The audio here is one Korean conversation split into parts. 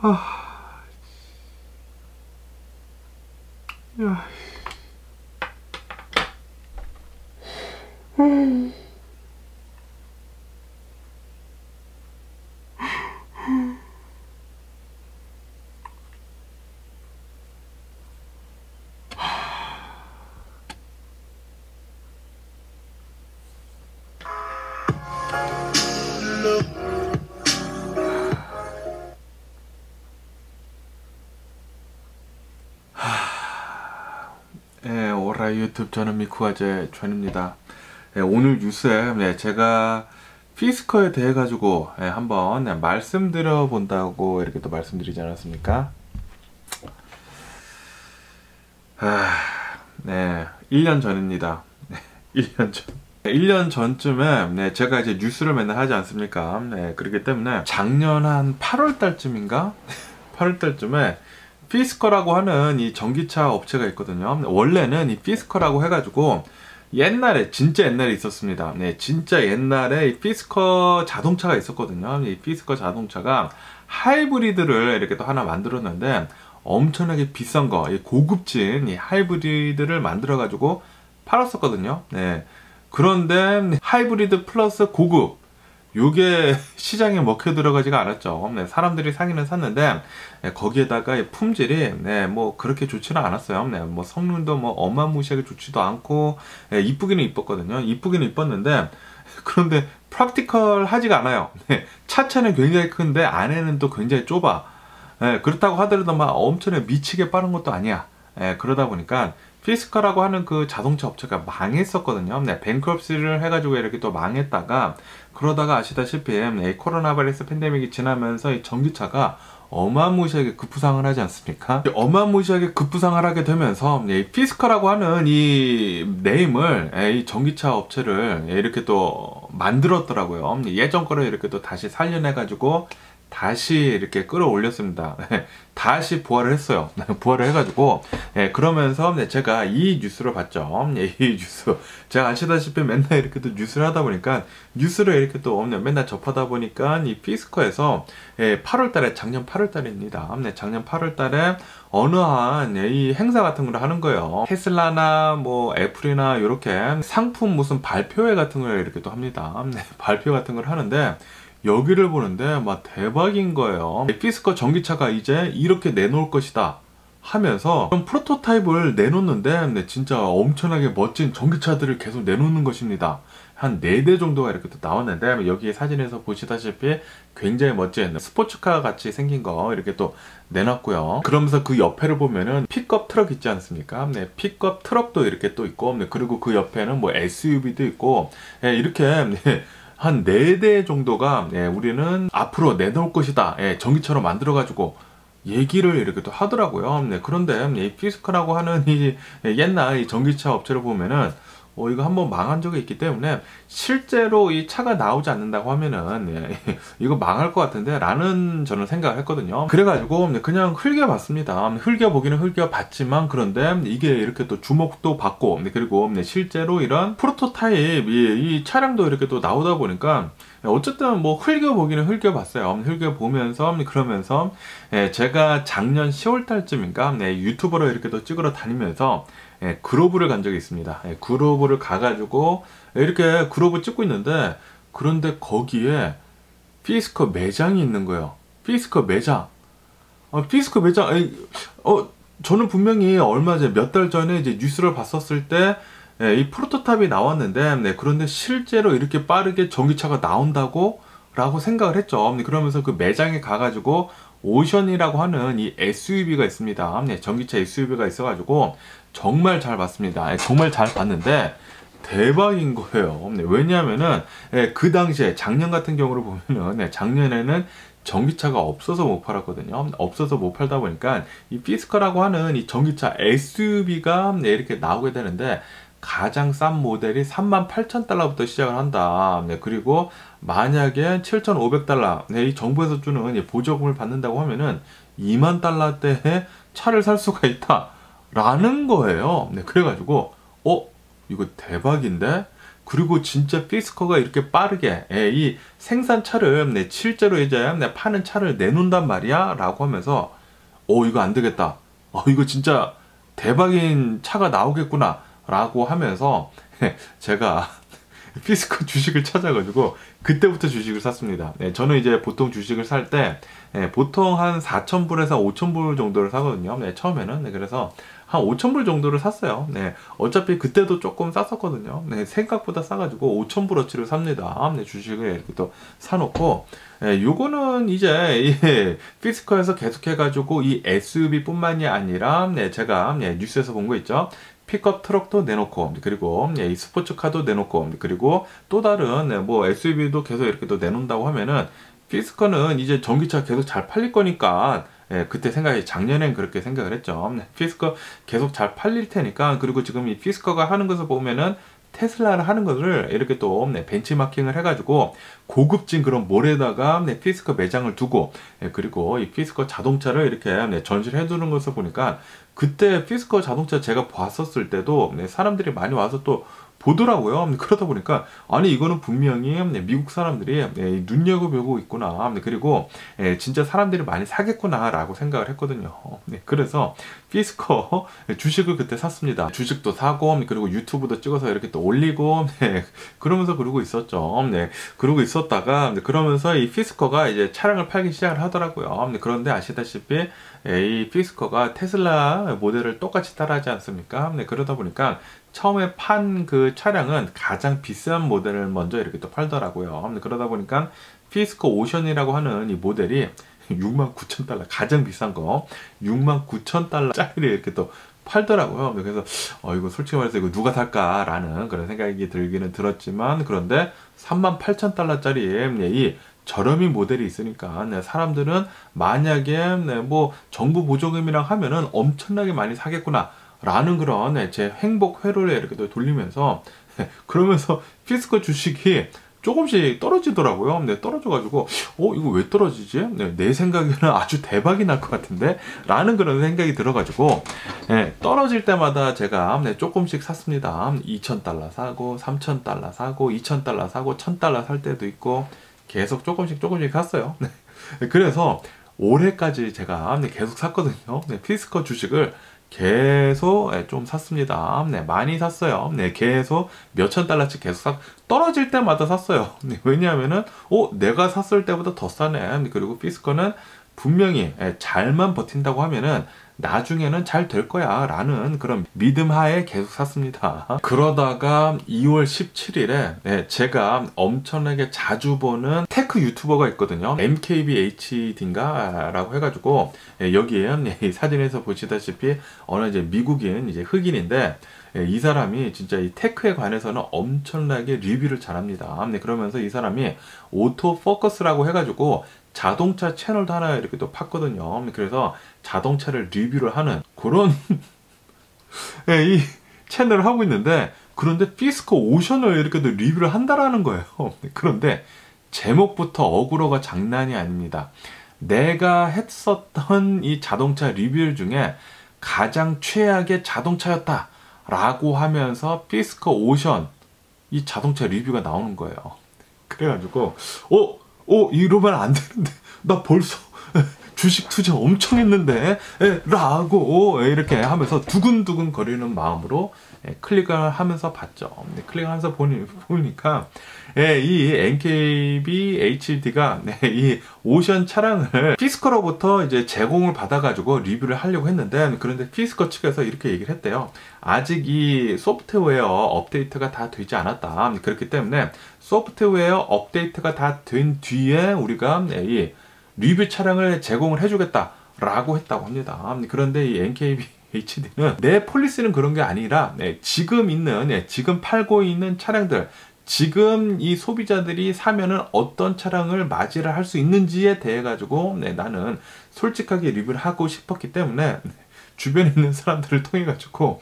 야. 예, 오라 유튜브 저는 미쿠아제 전입니다. 예, 오늘 뉴스에 제가 피스커에 대해 가지고 한번 말씀드려 본다고 이렇게 또 말씀드리지 않았습니까? 네, 1년 전입니다. 1년 전. 1년 전쯤에 제가 이제 뉴스를 맨날 하지 않습니까? 그렇기 때문에 작년 한 8월 달쯤인가? 8월 달쯤에 피스커라고 하는 이 전기차 업체가 있거든요. 원래는 이 피스커라고 해가지고 옛날에 진짜 옛날에 있었습니다. 진짜 옛날에 이 피스커 자동차가 있었거든요. 이 피스커 자동차가 하이브리드를 이렇게 또 하나 만들었는데 엄청나게 비싼 거, 고급진 이 하이브리드를 만들어 가지고 팔았었거든요. 그런데 하이브리드 플러스 고급, 요게 시장에 먹혀 들어가지가 않았죠. 사람들이 사기는 샀는데 거기에다가 품질이 뭐 그렇게 좋지는 않았어요. 뭐 성능도 뭐 어마무시하게 좋지도 않고 이쁘기는 이뻤거든요. 이쁘기는 이뻤는데 그런데 프랙티컬 하지가 않아요. 차체는 굉장히 큰데 안에는 또 굉장히 좁아. 그렇다고 하더라도 막 엄청나게 미치게 빠른 것도 아니야. 그러다 보니까 피스커라고 하는 그 자동차 업체가 망했었거든요. 뱅크럽시를 해가지고 이렇게 또 망했다가, 그러다가 아시다시피 코로나 바이러스 팬데믹이 지나면서 이 전기차가 어마무시하게 급부상을 하지 않습니까? 어마무시하게 급부상을 하게 되면서 피스커라고 하는 이 네임을 이 전기차 업체를 이렇게 또 만들었더라고요. 예전 거를 이렇게 또 다시 살려내가지고 다시 이렇게 끌어올렸습니다. 다시 부활을 했어요. 부활을 해가지고 그러면서 제가 이 뉴스를 봤죠. 이 뉴스 제가 아시다시피 맨날 이렇게 또 뉴스를 하다 보니까, 뉴스를 이렇게 또 맨날 접하다 보니까 이 피스커에서 8월달에, 작년 8월달입니다. 작년 8월달에 어느 한 이 행사 같은 걸 하는 거예요. 테슬라나 뭐 애플이나 이렇게 상품 무슨 발표회 같은 걸 이렇게 또 합니다. 발표 같은 걸 하는데 여기를 보는데 막 대박인 거예요. 피스커 전기차가 이제 이렇게 내놓을 것이다 하면서 좀 프로토타입을 내놓는데 진짜 엄청나게 멋진 전기차들을 계속 내놓는 것입니다. 한 4대 정도가 이렇게 또 나왔는데, 여기 사진에서 보시다시피 굉장히 멋진 스포츠카 같이 생긴 거 이렇게 또 내놨고요. 그러면서 그 옆에를 보면은 픽업 트럭 있지 않습니까? 픽업 트럭도 이렇게 또 있고, 그리고 그 옆에는 뭐 SUV도 있고, 이렇게 한 4대 정도가 우리는 앞으로 내놓을 것이다, 전기차로 만들어 가지고 얘기를 이렇게 또 하더라고요. 그런데 이 피스커라고 하는 이 옛날 이 전기차 업체를 보면은 이거 한번 망한 적이 있기 때문에 실제로 이 차가 나오지 않는다고 하면은 이거 망할 것 같은데 라는 저는 생각을 했거든요. 그래가지고 그냥 흘겨봤습니다. 흘겨보기는 흘겨봤지만, 그런데 이게 이렇게 또 주목도 받고, 그리고 실제로 이런 프로토타입 이 차량도 이렇게 또 나오다 보니까 어쨌든 뭐 흘겨보기는 흘겨봤어요. 흘겨보면서 그러면서 제가 작년 10월 달쯤인가 유튜버로 이렇게 또 찍으러 다니면서 그로브를 간 적이 있습니다. 그로브를 가가지고 이렇게 그로브 찍고 있는데, 그런데 거기에 피스커 매장이 있는 거예요. 피스커 매장. 피스커 매장. 저는 분명히 얼마 전에, 몇 달 전에 이제 뉴스를 봤었을 때 이 프로토타입이 나왔는데, 그런데 실제로 이렇게 빠르게 전기차가 나온다고 라고 생각을 했죠. 그러면서 그 매장에 가가지고 오션이라고 하는 이 SUV가 있습니다. 전기차 SUV가 있어가지고 정말 잘 봤습니다. 정말 잘 봤는데 대박인 거예요. 왜냐하면은 그 당시에 작년 같은 경우를 보면은 작년에는 전기차가 없어서 못 팔았거든요. 없어서 못 팔다 보니까 이 피스커라고 하는 이 전기차 SUV가 이렇게 나오게 되는데, 가장 싼 모델이 38,000달러부터 시작을 한다. 그리고 만약에 7,500달러 이 정부에서 주는 보조금을 받는다고 하면은 2만 달러대의 차를 살 수가 있다 라는 거예요. 그래가지고 이거 대박인데? 그리고 진짜 피스커가 이렇게 빠르게 이 생산차를 실제로 이제 파는 차를 내놓는단 말이야 라고 하면서 이거 안 되겠다. 이거 진짜 대박인 차가 나오겠구나 라고 하면서 제가 피스커 주식을 찾아가지고 그때부터 주식을 샀습니다. 저는 이제 보통 주식을 살 때 보통 한 4,000불에서 5,000불 정도를 사거든요. 처음에는. 그래서 한 5,000불 정도를 샀어요. 어차피 그때도 조금 쌌었거든요. 생각보다 싸가지고 5,000불어치를 삽니다. 주식을 이렇게 또 사놓고 요거는 이제 피스커에서 계속해가지고 이 SUV 뿐만이 아니라 제가 뉴스에서 본 거 있죠. 픽업 트럭도 내놓고, 그리고 이 스포츠카도 내놓고, 그리고 또 다른 뭐 SUV도 계속 이렇게 또 내놓는다고 하면은 피스커는 이제 전기차 계속 잘 팔릴 거니까 그때 작년엔 그렇게 생각을 했죠. 피스커 계속 잘 팔릴 테니까. 그리고 지금 이 피스커가 하는 것을 보면은 테슬라를 하는 것을 이렇게 또 벤치마킹을 해가지고 고급진 그런 몰에다가 피스커 매장을 두고 그리고 이 피스커 자동차를 이렇게 전시를 해두는 것을 보니까 그때 피스커 자동차 제가 봤었을 때도 사람들이 많이 와서 또 보더라고요. 그러다 보니까 아니 이거는 분명히 미국 사람들이 눈여겨보고 있구나. 그리고 진짜 사람들이 많이 사겠구나 라고 생각을 했거든요. 그래서 피스커 주식을 그때 샀습니다. 주식도 사고 그리고 유튜브도 찍어서 이렇게 또 올리고 그러면서 그러고 있었죠. 그러고 있었다가 그러면서 이 피스커가 이제 차량을 팔기 시작을 하더라고요. 그런데 아시다시피 이 피스커가 테슬라 모델을 똑같이 따라하지 않습니까? 그러다 보니까 처음에 판 그 차량은 가장 비싼 모델을 먼저 이렇게 또 팔더라고요. 그러다 보니까 피스커 오션이라고 하는 이 모델이 69,000달러, 가장 비싼 거 69,000달러짜리를 이렇게 또 팔더라고요. 그래서 이거 솔직히 말해서 이거 누가 살까라는 그런 생각이 들기는 들었지만, 그런데 38,000달러짜리 이 저렴이 모델이 있으니까 사람들은 만약에 뭐 정부 보조금이랑 하면은 엄청나게 많이 사겠구나 라는 그런 제 행복 회로를 이렇게 또 돌리면서 그러면서 피스커 주식이 조금씩 떨어지더라고요. 떨어져가지고 이거 왜 떨어지지? 내 생각에는 아주 대박이 날 것 같은데 라는 그런 생각이 들어가지고 떨어질 때마다 제가 조금씩 샀습니다. 2,000달러 사고 3,000달러 사고 2,000달러 사고 1,000달러 살 때도 있고 계속 조금씩 샀어요. 그래서 올해까지 제가 계속 샀거든요. 피스커 주식을 계속 좀 샀습니다. 많이 샀어요. 계속 몇천 달러씩 계속 떨어질 때마다 샀어요. 왜냐하면은 내가 샀을 때보다 더 싸네. 그리고 피스커는 분명히 잘만 버틴다고 하면은 나중에는 잘 될 거야 라는 그런 믿음 하에 계속 샀습니다. 그러다가 2월 17일에 제가 엄청나게 자주 보는 테크 유튜버가 있거든요. MKBHD인가 라고 해가지고 여기에 이 사진에서 보시다시피 어느 이제 미국인 이제 흑인인데 이 사람이 진짜 이 테크에 관해서는 엄청나게 리뷰를 잘합니다. 그러면서 이 사람이 오토 포커스라고 해가지고 자동차 채널도 하나 이렇게 또 팠거든요. 그래서 자동차를 리뷰를 하는 그런 이 채널을 하고 있는데, 그런데 피스커 오션을 이렇게 또 리뷰를 한다라는 거예요. 그런데 제목부터 어그로가 장난이 아닙니다. 내가 했었던 이 자동차 리뷰 중에 가장 최악의 자동차였다 라고 하면서 피스커 오션 이 자동차 리뷰가 나오는 거예요. 그래가지고 이러면 안 되는데 나 벌써 주식 투자 엄청 했는데 라고 이렇게 하면서 두근두근 거리는 마음으로 클릭을 하면서 봤죠. 클릭하면서 보니까 이 NKBHD가 이 오션 차량을 피스커로부터 이제 제공을 받아가지고 리뷰를 하려고 했는데, 그런데 피스커 측에서 이렇게 얘기를 했대요. 아직 이 소프트웨어 업데이트가 다 되지 않았다. 그렇기 때문에 소프트웨어 업데이트가 다 된 뒤에 우리가 이 리뷰 차량을 제공을 해주겠다 라고 했다고 합니다. 그런데 이 NKBHD는 내 폴리시는 그런 게 아니라 지금 팔고 있는 차량들, 지금 이 소비자들이 사면은 어떤 차량을 맞이를 할 수 있는지에 대해 가지고 나는 솔직하게 리뷰를 하고 싶었기 때문에 주변에 있는 사람들을 통해 가지고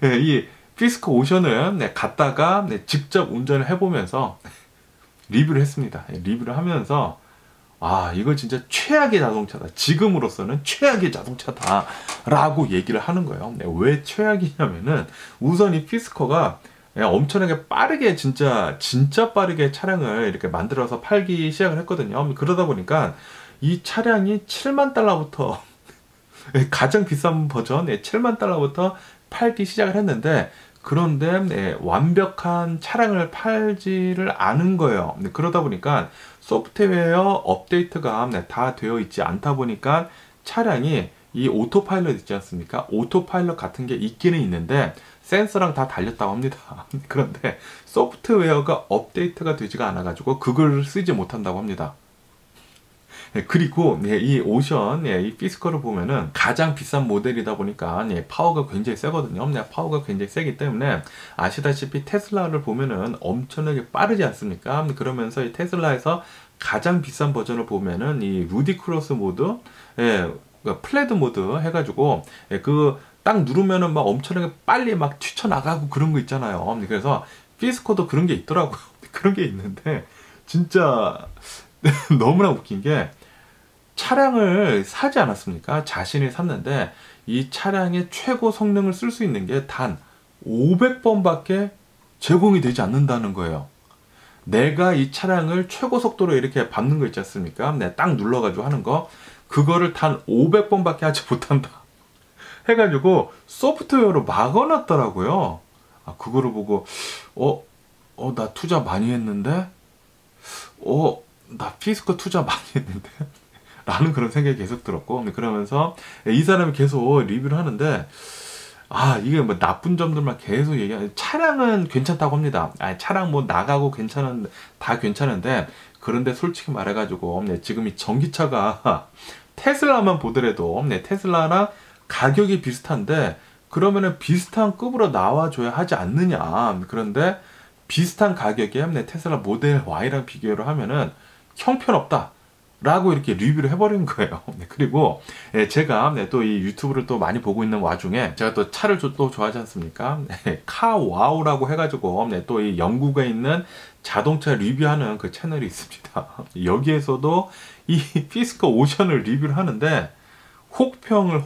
이 피스커 오션을 갔다가 직접 운전을 해보면서 리뷰를 했습니다. 리뷰를 하면서 이거 진짜 최악의 자동차다. 지금으로서는 최악의 자동차다 라고 얘기를 하는 거예요. 왜 최악이냐면은 우선 이 피스커가 엄청나게 빠르게 진짜 빠르게 차량을 이렇게 만들어서 팔기 시작을 했거든요. 그러다 보니까 이 차량이 7만 달러부터 가장 비싼 버전 7만 달러부터 팔기 시작을 했는데, 그런데 완벽한 차량을 팔지를 않은 거예요. 그러다 보니까 소프트웨어 업데이트가 다 되어 있지 않다 보니까 차량이 이 오토파일럿 있지 않습니까? 오토파일럿 같은 게 있기는 있는데 센서랑 다 달렸다고 합니다. 그런데 소프트웨어가 업데이트가 되지가 않아 가지고 그걸 쓰지 못한다고 합니다. 그리고 이 오션, 이 피스커를 보면은 가장 비싼 모델이다 보니까 파워가 굉장히 세거든요. 파워가 굉장히 세기 때문에 아시다시피 테슬라를 보면은 엄청나게 빠르지 않습니까? 그러면서 이 테슬라에서 가장 비싼 버전을 보면은 이 루디크로스 모드, 플래드 모드 해가지고 그 딱 누르면은 막 엄청나게 빨리 막 튀쳐나가고 그런 거 있잖아요. 그래서 피스커도 그런 게 있더라고요. 그런 게 있는데 진짜 너무나 웃긴 게, 차량을 사지 않았습니까? 자신이 샀는데 이 차량의 최고 성능을 쓸 수 있는 게 단 500번밖에 제공이 되지 않는다는 거예요. 내가 이 차량을 최고 속도로 이렇게 밟는 거 있지 않습니까? 딱 눌러가지고 하는 거, 그거를 단 500번밖에 하지 못한다 해가지고 소프트웨어로 막아놨더라고요. 그거를 보고 나 투자 많이 했는데, 나 피스커 투자 많이 했는데 라는 그런 생각이 계속 들었고, 그러면서 이 사람이 계속 리뷰를 하는데, 이게 뭐 나쁜 점들만 계속 얘기하는, 차량은 괜찮다고 합니다. 차량 뭐 나가고 다 괜찮은데, 그런데 솔직히 말해가지고 지금 이 전기차가 테슬라만 보더라도 테슬라랑 가격이 비슷한데, 그러면은 비슷한 급으로 나와줘야 하지 않느냐. 그런데 비슷한 가격에 테슬라 모델 Y랑 비교를 하면은 형편없다 라고 이렇게 리뷰를 해버린 거예요. 그리고 제가 또 이 유튜브를 또 많이 보고 있는 와중에 제가 또 차를 또 좋아하지 않습니까? 카와우라고 해가지고 또 이 영국에 있는 자동차 리뷰하는 그 채널이 있습니다. 여기에서도 이 피스커 오션을 리뷰를 하는데 혹평을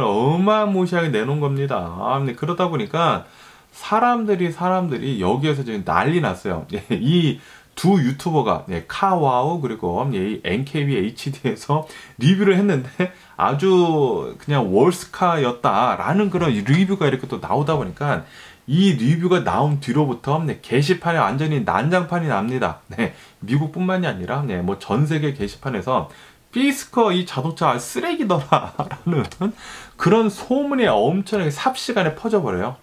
어마무시하게 내놓은 겁니다. 그러다 보니까 사람들이 여기에서 지금 난리 났어요. 이 두 유튜버가 카와우 그리고 이 NKB HD에서 리뷰를 했는데 아주 그냥 월스카였다라는 그런 리뷰가 이렇게 또 나오다 보니까, 이 리뷰가 나온 뒤로부터 게시판에 완전히 난장판이 납니다. 미국뿐만이 아니라 뭐 전 세계 게시판에서 피스커 이 자동차 쓰레기더라라는 그런 소문이 엄청나게 삽시간에 퍼져버려요.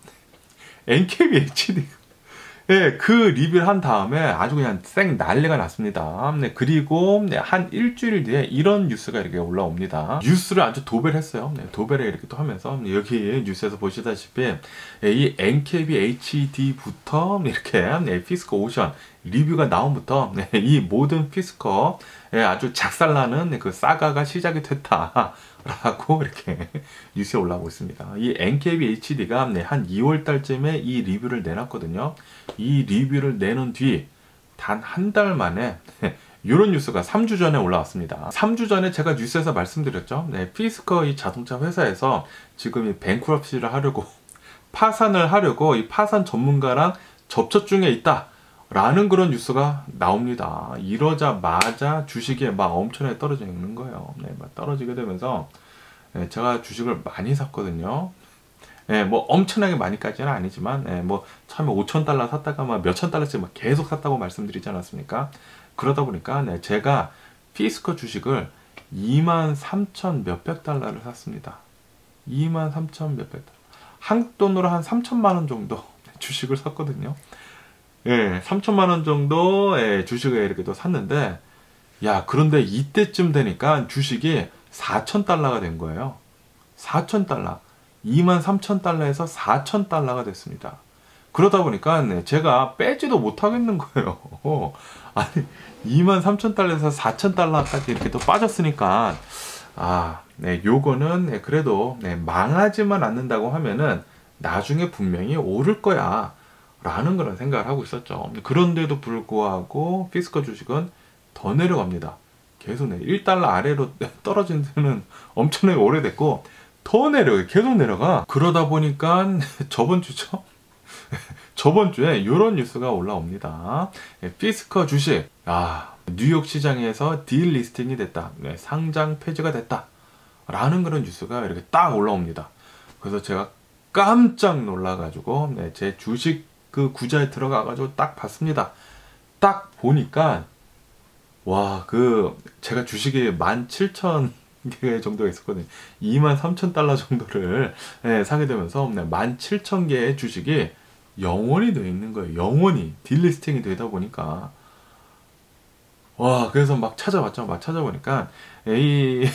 NKB HD 그 리뷰를 한 다음에 아주 그냥 쌩 난리가 났습니다. 그리고 한 일주일 뒤에 이런 뉴스가 이렇게 올라옵니다. 뉴스를 아주 도배를 했어요. 도배를 이렇게 또 하면서 여기 뉴스에서 보시다시피 이 NKB HD부터 이렇게 피스커 오션 리뷰가 나온부터 이 모든 피스커 아주 작살나는 그 사가가 시작이 됐다 라고 이렇게 뉴스에 올라오고 있습니다. 이 NKB HD가 한 2월 달쯤에 이 리뷰를 내놨거든요. 이 리뷰를 내놓은 뒤 단 한 달 만에 이런 뉴스가 3주 전에 올라왔습니다. 3주 전에 제가 뉴스에서 말씀드렸죠. 피스커 이 자동차 회사에서 지금 이 뱅크럽시를 하려고 파산을 하려고 이 파산 전문가랑 접촉 중에 있다 라는 그런 뉴스가 나옵니다. 이러자마자 주식이 막 엄청나게 떨어지는 거예요. 막 떨어지게 되면서 제가 주식을 많이 샀거든요. 뭐 엄청나게 많이까지는 아니지만 뭐 처음에 5,000달러 샀다가 막 몇천 달러씩 막 계속 샀다고 말씀드리지 않았습니까? 그러다 보니까 제가 피스커 주식을 23,000 몇백 달러를 샀습니다. 23,000 몇백 달러. 한국 돈으로 한 3천만 원 정도 주식을 샀거든요. 3천만 원 정도 주식을 이렇게 또 샀는데, 그런데 이때쯤 되니까 주식이 4,000달러가 된 거예요. 4,000달러. 23,000달러에서 4,000달러가 됐습니다. 그러다 보니까 제가 빼지도 못하겠는 거예요. 아니, 23,000달러에서 4,000달러까지 이렇게 또 빠졌으니까, 요거는 그래도 망하지만 않는다고 하면은 나중에 분명히 오를 거야 라는 그런 생각을 하고 있었죠. 그런데도 불구하고 피스커 주식은 더 내려갑니다. 계속 1달러 아래로 떨어진 데는 엄청나게 오래됐고 더 내려가요. 계속 내려가. 그러다 보니까 저번 주죠? 저번 주에 이런 뉴스가 올라옵니다. 피스커 주식, 뉴욕 시장에서 딜리스팅이 됐다. 상장 폐지가 됐다. 라는 그런 뉴스가 이렇게 딱 올라옵니다. 그래서 제가 깜짝 놀라가지고 제 주식 그 구자에 들어가가지고 딱 봤습니다. 딱 보니까 와, 제가 주식이 17,000개 정도가 있었거든요. 23,000달러 정도를 사게 되면서 17,000개의 주식이 영원히 되어 있는 거예요. 영원히 딜리스팅이 되다 보니까 와, 그래서 막 찾아봤죠. 막 찾아보니까 이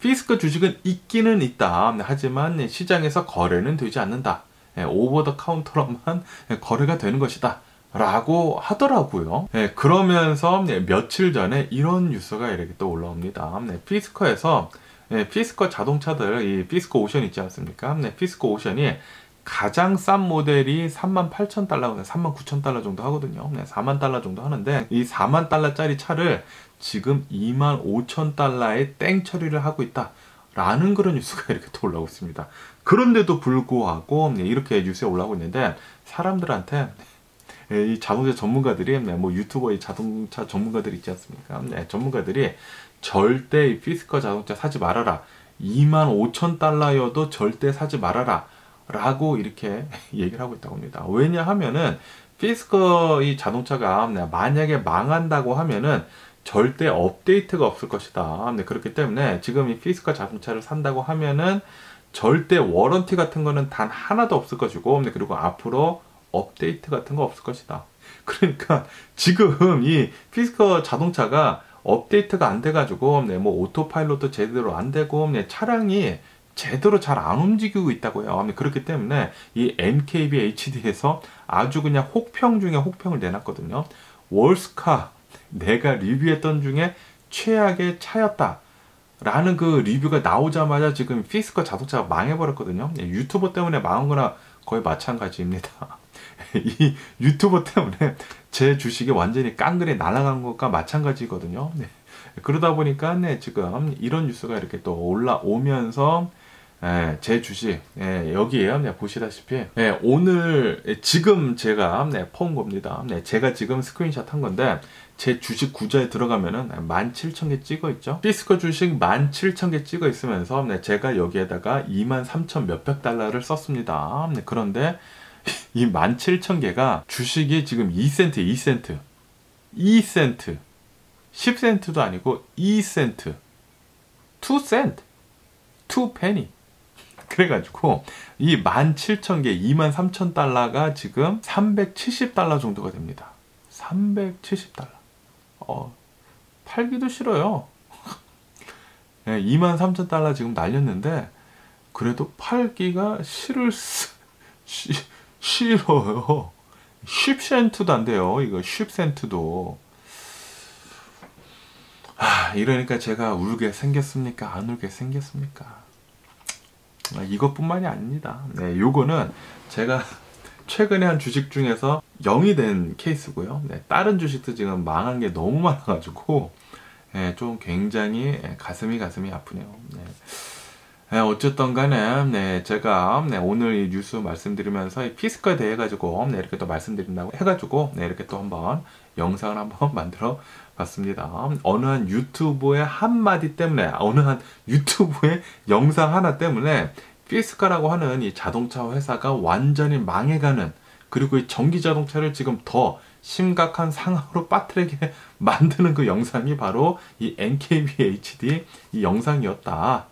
피스커 주식은 있기는 있다. 하지만 시장에서 거래는 되지 않는다. 오버 더 카운터로만 거래가 되는 것이다. 라고 하더라고요. 그러면서 며칠 전에 이런 뉴스가 이렇게 또 올라옵니다. 피스커에서 피스커 자동차들, 이 피스커 오션 있지 않습니까? 피스커 오션이 가장 싼 모델이 38,000달러, 39,000달러 정도 하거든요. 4만 달러 정도 하는데 이 4만 달러짜리 차를 지금 25,000달러에 땡 처리를 하고 있다. 라는 그런 뉴스가 이렇게 또 올라오고 있습니다. 그런데도 불구하고 이렇게 뉴스에 올라오고 있는데 사람들한테 이 자동차 전문가들이 뭐 유튜버의 자동차 전문가들 있지 않습니까? 전문가들이 절대 이 피스커 자동차 사지 말아라. 25,000달러여도 절대 사지 말아라. 라고 이렇게 얘기를 하고 있다고 합니다. 왜냐하면은 피스커 이 자동차가 만약에 망한다고 하면은 절대 업데이트가 없을 것이다. 그렇기 때문에 지금 이 피스커 자동차를 산다고 하면은 절대 워런티 같은 거는 단 하나도 없을 것이고, 그리고 앞으로 업데이트 같은 거 없을 것이다. 그러니까 지금 이 피스커 자동차가 업데이트가 안 돼가지고 뭐 오토파일럿도 제대로 안 되고 차량이 제대로 잘 안 움직이고 있다고요. 그렇기 때문에 이 NKB HD에서 아주 그냥 혹평 중에 혹평을 내놨거든요. 월스카, 내가 리뷰했던 중에 최악의 차였다. 라는 그 리뷰가 나오자마자 지금 피스커 자동차가 망해버렸거든요. 유튜버 때문에 망한 거나 거의 마찬가지입니다. 이 유튜버 때문에 제 주식이 완전히 깡그리 날아간 것과 마찬가지거든요. 그러다 보니까 지금 이런 뉴스가 이렇게 또 올라오면서 제 주식 여기에요. 보시다시피 오늘 지금 제가 퍼온 겁니다. 제가 지금 스크린샷 한 건데 제 주식 구자에 들어가면은 17,000개 찍어 있죠. 피스커 주식 17,000개 찍어 있으면서 제가 여기에다가 23,000 몇백 달러를 썼습니다. 그런데 이 17,000개가 주식이 지금 2센트, 2센트, 2센트, 10센트도 아니고 2센트, 2센트, 2페니. 그래가지고 이 17,000개, 23,000달러가 지금 370달러 정도가 됩니다. 370달러. 팔기도 싫어요. 23,000달러 지금 날렸는데 그래도 팔기가 싫어요. 10센트도 안 돼요. 이거 10센트도. 이러니까 제가 울게 생겼습니까? 안 울게 생겼습니까? 이것뿐만이 아닙니다. 요거는 제가 최근에 한 주식 중에서 0이 된 케이스고요. 다른 주식도 지금 망한 게 너무 많아가지고 좀 굉장히 가슴이 아프네요. 어쨌든 간에 제가 오늘 이 뉴스 말씀드리면서 이 피스커에 대해 가지고 이렇게 또 말씀드린다고 해가지고 이렇게 또 한번 영상을 한번 만들어 봤습니다. 어느 한 유튜브의 한마디 때문에, 어느 한 유튜브의 영상 하나 때문에 피스커라고 하는 이 자동차 회사가 완전히 망해가는, 그리고 이 전기 자동차를 지금 더 심각한 상황으로 빠뜨리게 만드는 그 영상이 바로 이 NKB HD 이 영상이었다.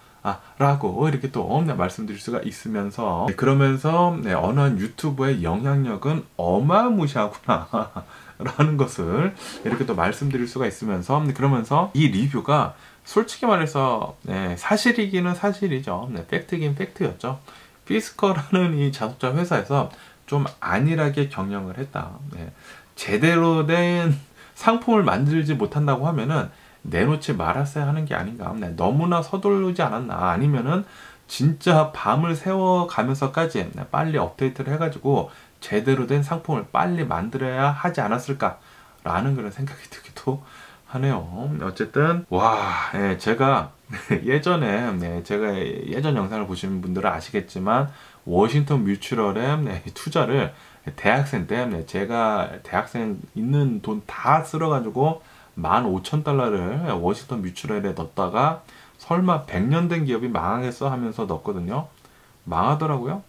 라고 이렇게 또 말씀드릴 수가 있으면서, 그러면서 어느 한 유튜브의 영향력은 어마무시하구나 라는 것을 이렇게 또 말씀드릴 수가 있으면서, 그러면서 이 리뷰가 솔직히 말해서 사실이기는 사실이죠. 팩트긴 팩트였죠. 피스커라는 이 자동차 회사에서 좀 안일하게 경영을 했다. 제대로 된 상품을 만들지 못한다고 하면은 내놓지 말았어야 하는 게 아닌가. 너무나 서두르지 않았나. 아니면은 진짜 밤을 새워가면서까지 빨리 업데이트를 해가지고 제대로 된 상품을 빨리 만들어야 하지 않았을까 라는 그런 생각이 들기도 하네요. 어쨌든 제가 예전에 제가 예전 영상을 보신 분들은 아시겠지만 워싱턴 뮤추럴에 투자를 대학생 때 제가 대학생 있는 돈 다 쓸어가지고 15,000달러를 워싱턴 뮤추럴에 넣었다가 설마 100년 된 기업이 망하겠어 하면서 넣었거든요. 망하더라고요.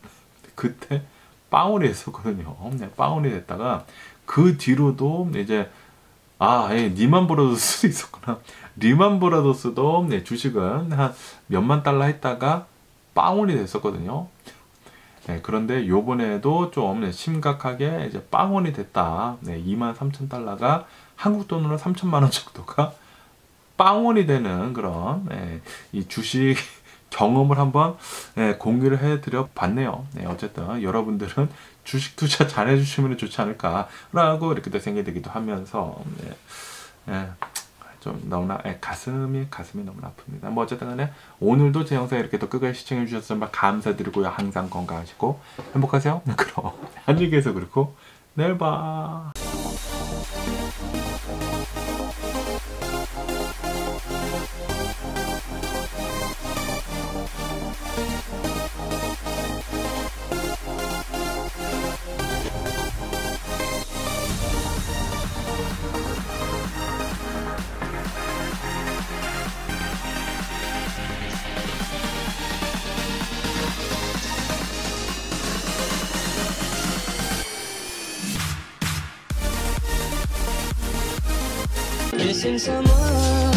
그때 빵원이 됐었거든요. 빵원이 됐다가 그 뒤로도 이제 리만 브라더스도 있었구나. 리만 브라더스도 주식은 한 몇만 달러 했다가 빵원이 됐었거든요. 그런데 요번에도 좀 심각하게 이제 빵원이 됐다. 23,000달러가 한국 돈으로 3천만 원 정도가 빵원이 되는 그런 이 주식 경험을 한번 공유를 해드려 봤네요. 어쨌든 여러분들은 주식 투자 잘 해주시면 좋지 않을까라고 이렇게 생각이 되기도 하면서 좀 너무나 가슴이 너무나 아픕니다. 뭐 어쨌든 간에 오늘도 제 영상 이렇게 또 끝까지 시청해 주셔서 정말 감사드리고요. 항상 건강하시고 행복하세요. 그럼 안녕히 계세요. 그리고 내일 봐. Missing someone